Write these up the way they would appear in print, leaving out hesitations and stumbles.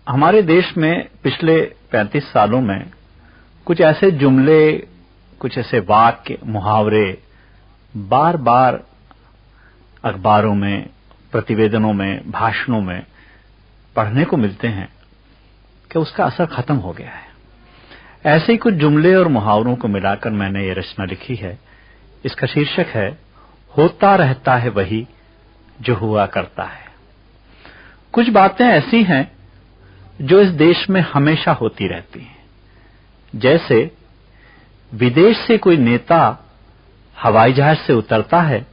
हमारे देश में पिछले 35 सालों में कुछ ऐसे जुमले, कुछ ऐसे वाक्य, मुहावरे बार बार अखबारों में, प्रतिवेदनों में, भाषणों में पढ़ने को मिलते हैं कि उसका असर खत्म हो गया है। ऐसे ही कुछ जुमले और मुहावरों को मिलाकर मैंने ये रचना लिखी है। इसका शीर्षक है होता रहता है वही जो हुआ करता है। कुछ बातें ऐसी हैं जो इस देश में हमेशा होती रहती हैं। जैसे विदेश से कोई नेता हवाई जहाज से उतरता है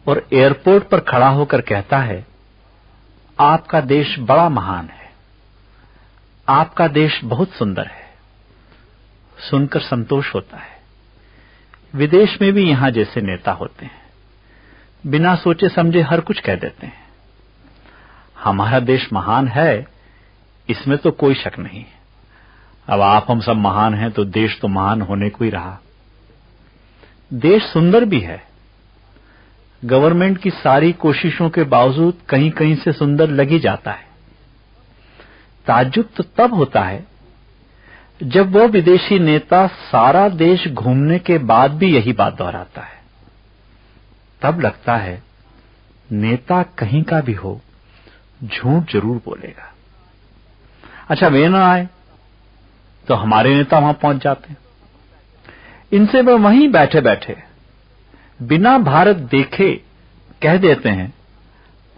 और एयरपोर्ट पर खड़ा होकर कहता है, आपका देश बड़ा महान है, आपका देश बहुत सुंदर है। सुनकर संतोष होता है। विदेश में भी यहां जैसे नेता होते हैं, बिना सोचे समझे हर कुछ कह देते हैं। हमारा देश महान है, इसमें तो कोई शक नहीं है। अब आप हम सब महान हैं तो देश तो महान होने को ही रहा। देश सुंदर भी है। गवर्नमेंट की सारी कोशिशों के बावजूद कहीं कहीं से सुंदर लग ही जाता है। ताज्जुब तो तब होता है जब वो विदेशी नेता सारा देश घूमने के बाद भी यही बात दोहराता है। तब लगता है नेता कहीं का भी हो, झूठ जरूर बोलेगा। अच्छा, वे ना आए तो हमारे नेता वहां पहुंच जाते हैं। इनसे वे वहीं बैठे बैठे बिना भारत देखे कह देते हैं,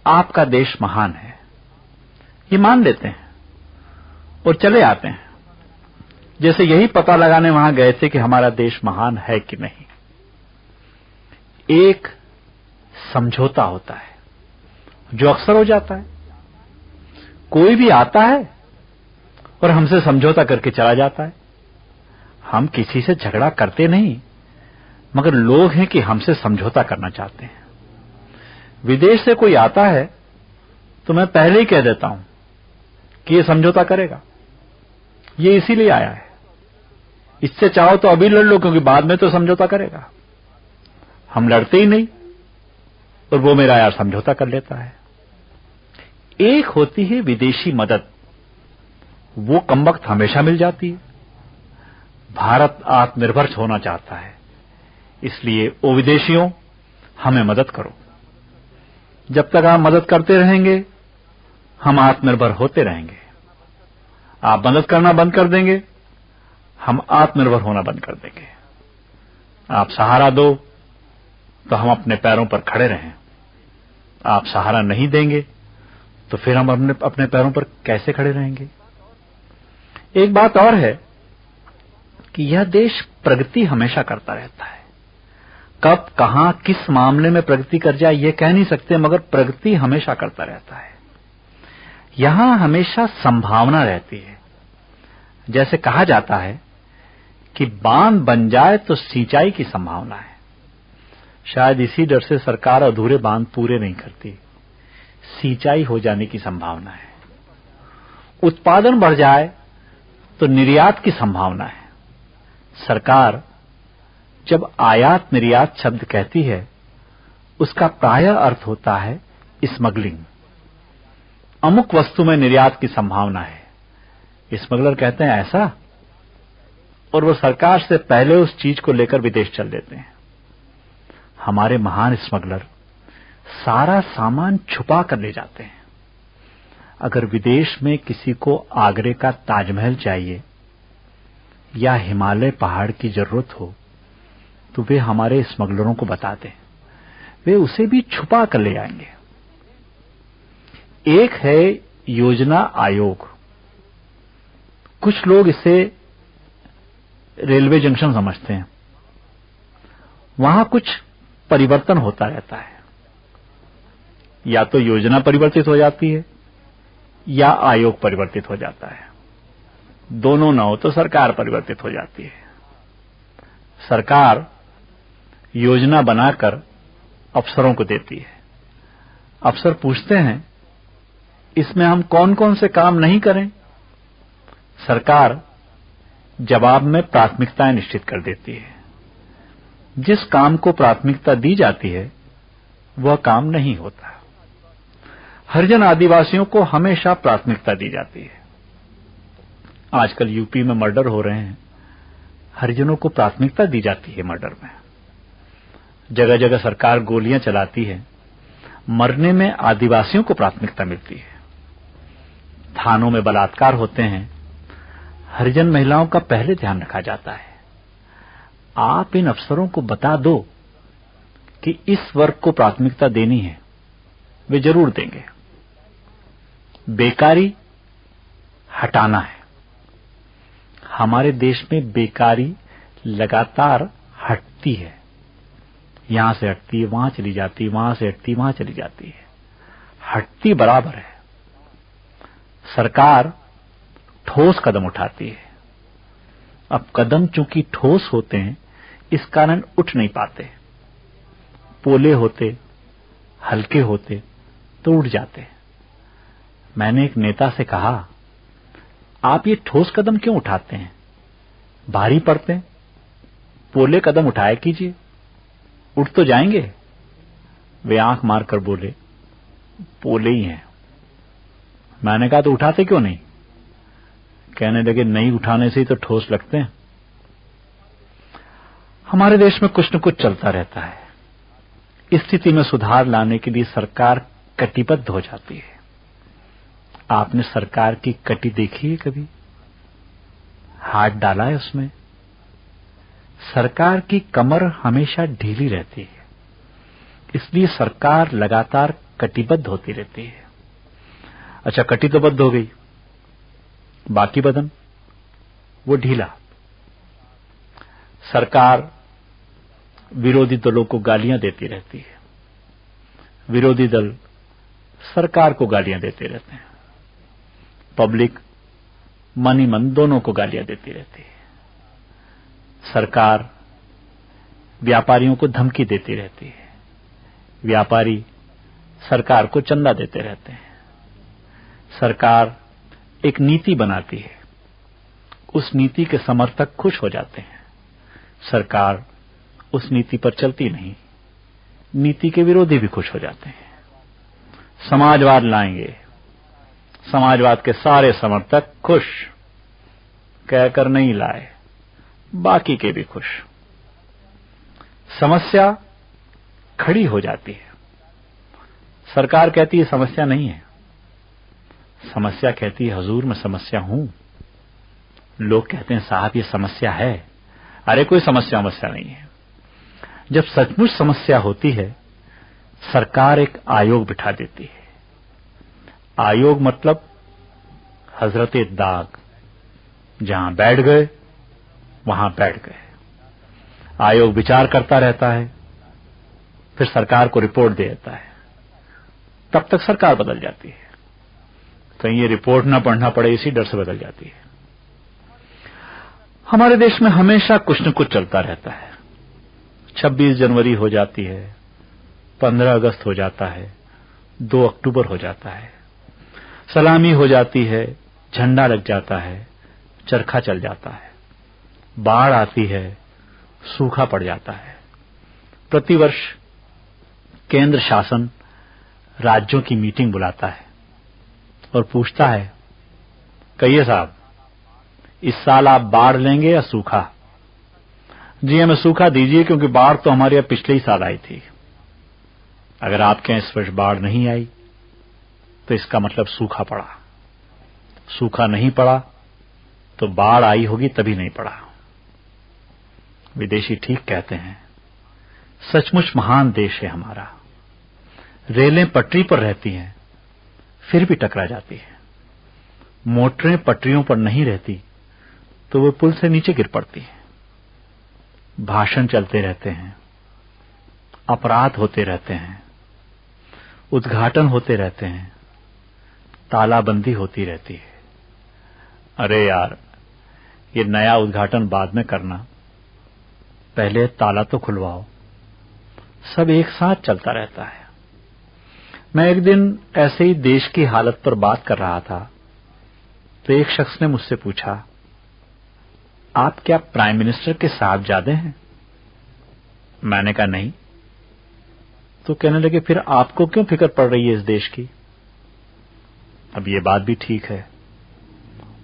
आपका देश महान है। ये मान लेते हैं और चले आते हैं, जैसे यही पता लगाने वहां गए थे कि हमारा देश महान है कि नहीं। एक समझौता होता है जो अक्सर हो जाता है। कोई भी आता है और हमसे समझौता करके चला जाता है। हम किसी से झगड़ा करते नहीं, मगर लोग हैं कि हमसे समझौता करना चाहते हैं। विदेश से कोई आता है तो मैं पहले ही कह देता हूं कि ये समझौता करेगा, ये इसीलिए आया है। इससे चाहो तो अभी लड़ लो, क्योंकि बाद में तो समझौता करेगा। हम लड़ते ही नहीं और वो मेरा यार समझौता कर लेता है। एक होती है विदेशी मदद, वो कमबख्त हमेशा मिल जाती है। भारत आत्मनिर्भर होना चाहता है, इसलिए ओ विदेशियों, हमें मदद करो। जब तक आप मदद करते रहेंगे, हम आत्मनिर्भर होते रहेंगे। आप मदद करना बंद कर देंगे, हम आत्मनिर्भर होना बंद कर देंगे। आप सहारा दो तो हम अपने पैरों पर खड़े रहें। आप सहारा नहीं देंगे तो फिर हम अपने पैरों पर कैसे खड़े रहेंगे। एक बात और है कि यह देश प्रगति हमेशा करता रहता है। कब, कहां, किस मामले में प्रगति कर जाए यह कह नहीं सकते, मगर प्रगति हमेशा करता रहता है। यहां हमेशा संभावना रहती है। जैसे कहा जाता है कि बांध बन जाए तो सिंचाई की संभावना है। शायद इसी डर से सरकार अधूरे बांध पूरे नहीं करती। सिंचाई हो जाने की संभावना है। उत्पादन बढ़ जाए तो निर्यात की संभावना है। सरकार जब आयात निर्यात शब्द कहती है, उसका प्रायः अर्थ होता है स्मगलिंग। अमुक वस्तु में निर्यात की संभावना है। स्मगलर कहते हैं ऐसा, और वो सरकार से पहले उस चीज को लेकर विदेश चल देते हैं। हमारे महान स्मगलर सारा सामान छुपा कर ले जाते हैं। अगर विदेश में किसी को आगरे का ताजमहल चाहिए या हिमालय पहाड़ की जरूरत हो तो वे हमारे स्मगलरों को बताते हैं, वे उसे भी छुपा कर ले आएंगे। एक है योजना आयोग। कुछ लोग इसे रेलवे जंक्शन समझते हैं। वहां कुछ परिवर्तन होता रहता है। या तो योजना परिवर्तित हो जाती है या आयोग परिवर्तित हो जाता है। दोनों न हो तो सरकार परिवर्तित हो जाती है। सरकार योजना बनाकर अफसरों को देती है। अफसर पूछते हैं, इसमें हम कौन कौन से काम नहीं करें। सरकार जवाब में प्राथमिकताएं निश्चित कर देती है। जिस काम को प्राथमिकता दी जाती है वह काम नहीं होता। हरिजन आदिवासियों को हमेशा प्राथमिकता दी जाती है। आजकल यूपी में मर्डर हो रहे हैं, हरिजनों को प्राथमिकता दी जाती है मर्डर में। जगह जगह सरकार गोलियां चलाती है, मरने में आदिवासियों को प्राथमिकता मिलती है। थानों में बलात्कार होते हैं, हरिजन महिलाओं का पहले ध्यान रखा जाता है। आप इन अफसरों को बता दो कि इस वर्ग को प्राथमिकता देनी है, वे जरूर देंगे। बेकारी हटाना है। हमारे देश में बेकारी लगातार हटती है, यहां से हटती है वहां चली जाती है, वहां से हटती वहां चली जाती है, हटती बराबर है। सरकार ठोस कदम उठाती है। अब कदम चूंकि ठोस होते हैं, इस कारण उठ नहीं पाते। पोले होते, हल्के होते तो उठ जाते। मैंने एक नेता से कहा, आप ये ठोस कदम क्यों उठाते हैं? भारी पड़ते हैं, पोले कदम उठाया कीजिए, उठ तो जाएंगे। वे आंख मारकर बोले, पोले ही हैं। मैंने कहा, तो उठाते क्यों नहीं? कहने लगे, नहीं उठाने से ही तो ठोस लगते हैं। हमारे देश में कुछ न कुछ चलता रहता है। इस स्थिति में सुधार लाने के लिए सरकार कटिबद्ध हो जाती है। आपने सरकार की कटी देखी है कभी? हाथ डाला है उसमें? सरकार की कमर हमेशा ढीली रहती है, इसलिए सरकार लगातार कटिबद्ध होती रहती है। अच्छा, कटी तो बद्ध हो गई, बाकी बदन वो ढीला। सरकार विरोधी दलों को गालियां देती रहती है, विरोधी दल सरकार को गालियां देते रहते हैं, पब्लिक मन ही मन दोनों को गालियां देती रहती है। सरकार व्यापारियों को धमकी देती रहती है, व्यापारी सरकार को चंदा देते रहते हैं। सरकार एक नीति बनाती है, उस नीति के समर्थक खुश हो जाते हैं। सरकार उस नीति पर चलती नहीं, नीति के विरोधी भी खुश हो जाते हैं। समाजवाद लाएंगे, समाजवाद के सारे समर्थक खुश, कहकर नहीं लाए, बाकी के भी खुश। समस्या खड़ी हो जाती है, सरकार कहती है समस्या नहीं है, समस्या कहती है हुजूर मैं समस्या हूं। लोग कहते हैं साहब ये समस्या है। अरे कोई समस्या नहीं है। जब सचमुच समस्या होती है, सरकार एक आयोग बिठा देती है। आयोग मतलब हजरते दाग, जहां बैठ गए वहां बैठ गए। आयोग विचार करता रहता है, फिर सरकार को रिपोर्ट दे देता है। तब तक सरकार बदल जाती है, कहीं ये रिपोर्ट ना पढ़ना पड़े इसी डर से बदल जाती है। हमारे देश में हमेशा कुछ न कुछ चलता रहता है। 26 जनवरी हो जाती है, 15 अगस्त हो जाता है, 2 अक्टूबर हो जाता है, सलामी हो जाती है, झंडा लग जाता है, चरखा चल जाता है, बाढ़ आती है, सूखा पड़ जाता है। प्रतिवर्ष केंद्र शासन राज्यों की मीटिंग बुलाता है और पूछता है, कहिए साहब इस साल आप बाढ़ लेंगे या सूखा? जी हमें सूखा दीजिए, क्योंकि बाढ़ तो हमारे यहां पिछले ही साल आई थी। अगर आपके यहां इस वर्ष बाढ़ नहीं आई तो इसका मतलब सूखा पड़ा, सूखा नहीं पड़ा तो बाढ़ आई होगी तभी नहीं पड़ा। विदेशी ठीक कहते हैं, सचमुच महान देश है हमारा। रेलें पटरी पर रहती हैं फिर भी टकरा जाती है, मोटरें पटरियों पर नहीं रहती तो वे पुल से नीचे गिर पड़ती हैं। भाषण चलते रहते हैं, अपराध होते रहते हैं, उद्घाटन होते रहते हैं, तालाबंदी होती रहती है। अरे यार, ये नया उद्घाटन बाद में करना, पहले ताला तो खुलवाओ। सब एक साथ चलता रहता है। मैं एक दिन ऐसे ही देश की हालत पर बात कर रहा था तो एक शख्स ने मुझसे पूछा, आप क्या प्राइम मिनिस्टर के साहबजादे हैं? मैंने कहा नहीं। तो कहने लगे, फिर आपको क्यों फिक्र पड़ रही है इस देश की? अब ये बात भी ठीक है,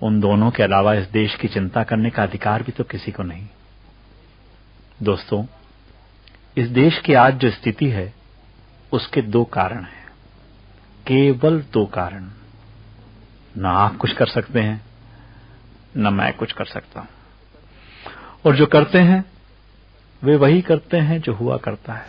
उन दोनों के अलावा इस देश की चिंता करने का अधिकार भी तो किसी को नहीं। दोस्तों, इस देश की आज जो स्थिति है उसके 2 कारण हैं, केवल 2 कारण। ना आप कुछ कर सकते हैं, न मैं कुछ कर सकता हूं, और जो करते हैं वे वही करते हैं जो हुआ करता है।